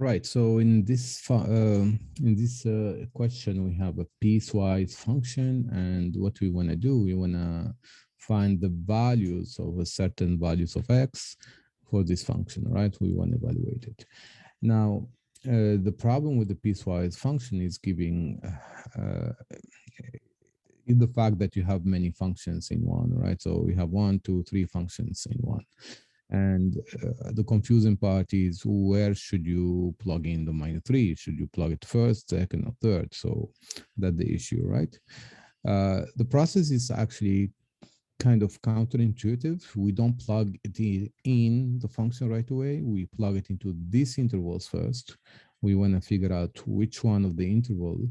Right. So in this question, we have a piecewise function, and what we want to do, we want to find the values of a certain values of x for this function. Right. We want to evaluate it. Now, the problem with the piecewise function is giving the fact that you have many functions in one. Right. So we have 1, 2, 3 functions in one. And the confusing part is where should you plug in the -3? Should you plug it first, second, or third? So that's the issue, right? The process is actually kind of counterintuitive. We don't plug it in the function right away. We plug it into these intervals first. We want to figure out which one of the interval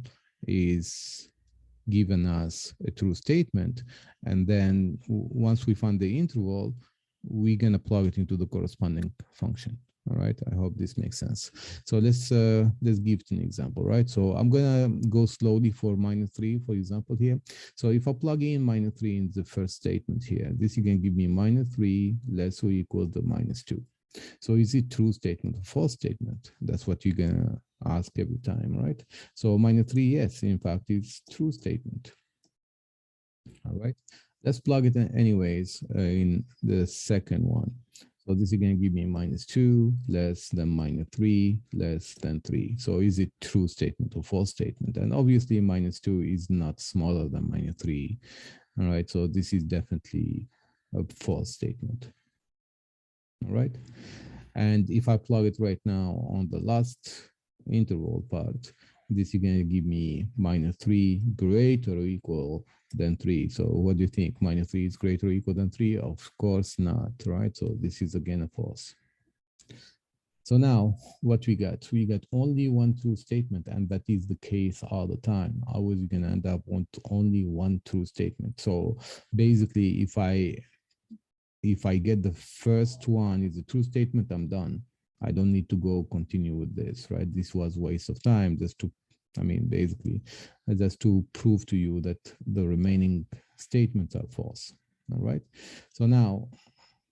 is given as a true statement. And then once we find the interval, we're going to plug it into the corresponding function. All right, I hope this makes sense. So let's give it an example, right? So I'm gonna go slowly for -3, for example, here. So if I plug in -3 in the first statement here, this is gonna give me -3 less or equal to -2. So is it true statement or false statement? That's what you're gonna ask every time, right? So -3, yes, in fact, it's true statement. All right, let's plug it in anyways in the second one. So this is going to give me -2 less than -3 less than 3. So is it true statement or false statement? And obviously -2 is not smaller than -3. All right, so this is definitely a false statement. All right, and if I plug it right now on the last interval part, this is going to give me -3 greater or equal than 3. So what do you think? -3 is greater or equal than 3? Of course not, right? So this is again a false. So now what we got? We got only one true statement, and that is the case all the time. Always you're going to end up with only one true statement. So basically, if I get the first one is a true statement, I'm done. I don't need to go continue with this, right? This was waste of time just to, I mean, basically, just to prove to you that the remaining statements are false, all right? So now,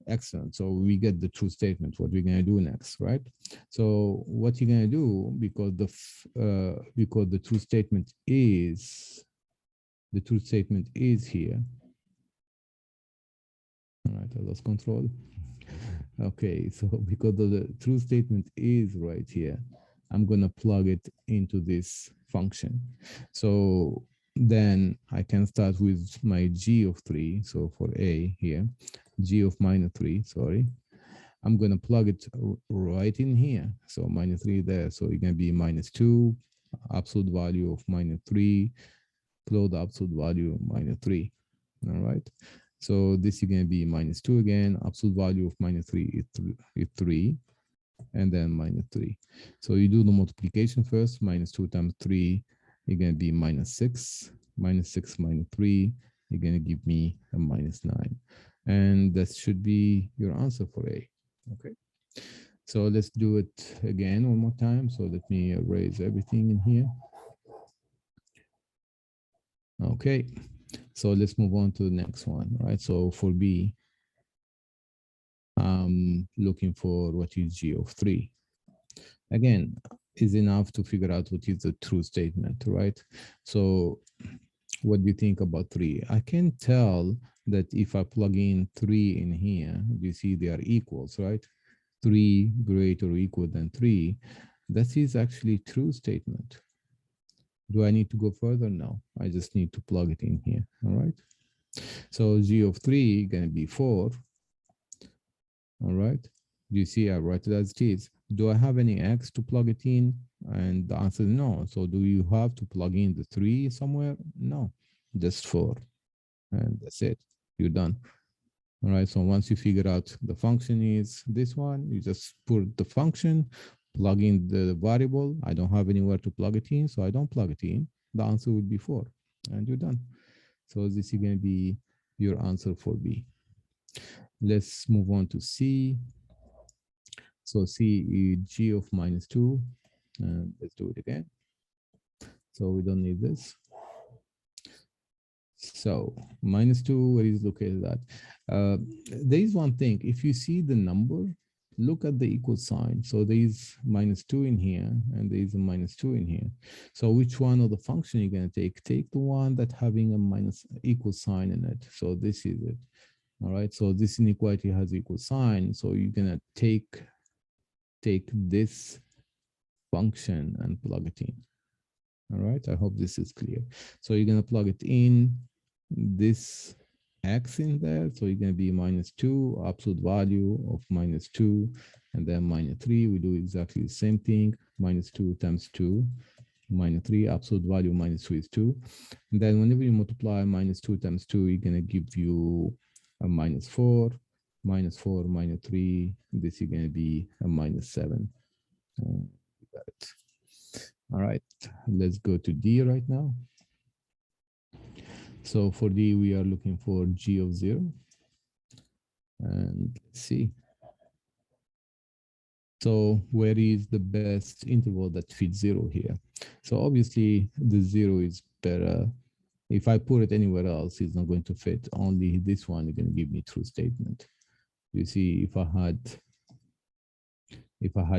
excellent. So we get the true statement. What we're going to do next, right? So what you're going to do, because the true statement is here. All right, I lost control. Okay, so because the true statement is right here, I'm going to plug it into this function. So then I can start with my g of 3. So for a here, g of -3, sorry. I'm going to plug it right in here. So -3 there. So it's going to be -2, absolute value of -3, plot the absolute value of -3. All right. So this is going to be -2 again. Absolute value of -3 is 3, and then -3. So you do the multiplication first. -2 times 3, you're going to be -6. -6 minus 3, you're going to give me a -9. And that should be your answer for A. Okay. So let's do it again one more time. So let me erase everything in here. Okay. So let's move on to the next one, right? So for B, I'm looking for what is G of 3. Again, is enough to figure out what is the true statement, right? So what do you think about 3? I can tell that if I plug in 3 in here, you see they are equals, right? 3 greater or equal than 3. That is actually true statement. Do I need to go further? No, I just need to plug it in here, all right? So G of 3 going to be 4. All right. Do you see I write it as it is? Do I have any X to plug it in? And the answer is no. So do you have to plug in the 3 somewhere? No, just 4. And that's it. You're done. All right. So once you figure out the function is this one, you just put the function, plug in the variable. I don't have anywhere to plug it in, so I don't plug it in. The answer would be 4, and you're done. So this is going to be your answer for B. Let's move on to C. So C is G of -2, and let's do it again. So we don't need this. So -2, where is located at? There is one thing. If you see the number, look at the equal sign. So there is -2 in here, and there is a -2 in here. So which one of the function you're going to take? Take the one that having a minus equal sign in it. So this is it. All right. So this inequality has equal sign. So you're going to take this function and plug it in. All right. I hope this is clear. So you're going to plug it in this x in there. So you're going to be -2, absolute value of -2, and then -3. We do exactly the same thing. -2 times 2, -3, absolute value -2 is 2. And then whenever you multiply -2 times 2, you're going to give you a -4, -4, -3. This is going to be a -7. Got it. All right, let's go to D right now. So for D, we are looking for G of 0. And let's see. So where is the best interval that fits 0 here? So obviously the 0 is better. If I put it anywhere else, it's not going to fit. Only this one is going to give me true statement. You see, if I had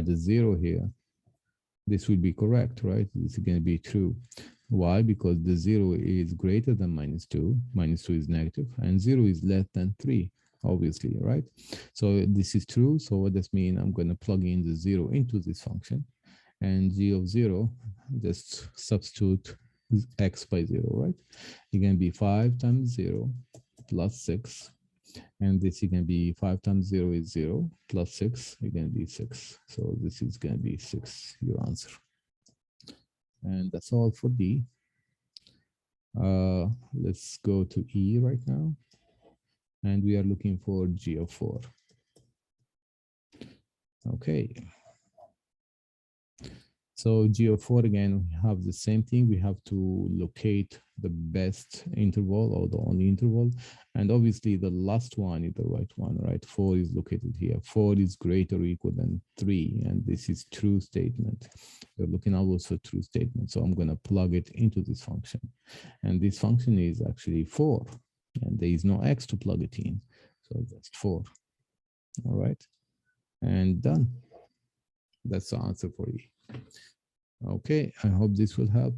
a 0 here, this would be correct, right? This is going to be true. Why? Because the 0 is greater than -2. -2 is negative, and 0 is less than 3, obviously, right? So this is true. So what does mean? I'm going to plug in the 0 into this function, and G of 0, just substitute x by 0, right? It's going to be 5 times 0 plus 6. And this is going to be 5 times 0 is 0 plus 6. It's going to be 6. So this is going to be 6, your answer. And that's all for D. Let's go to E right now. And we are looking for G of 4. Okay. So G of 4, again, we have the same thing. We have to locate the best interval or the only interval. And obviously the last one is the right one, right? 4 is located here. 4 is greater or equal than 3. And this is true statement. We're looking also true statement. So I'm going to plug it into this function. And this function is actually 4. And there is no x to plug it in. So just 4. All right. And done. That's the answer for E. Okay, I hope this will help.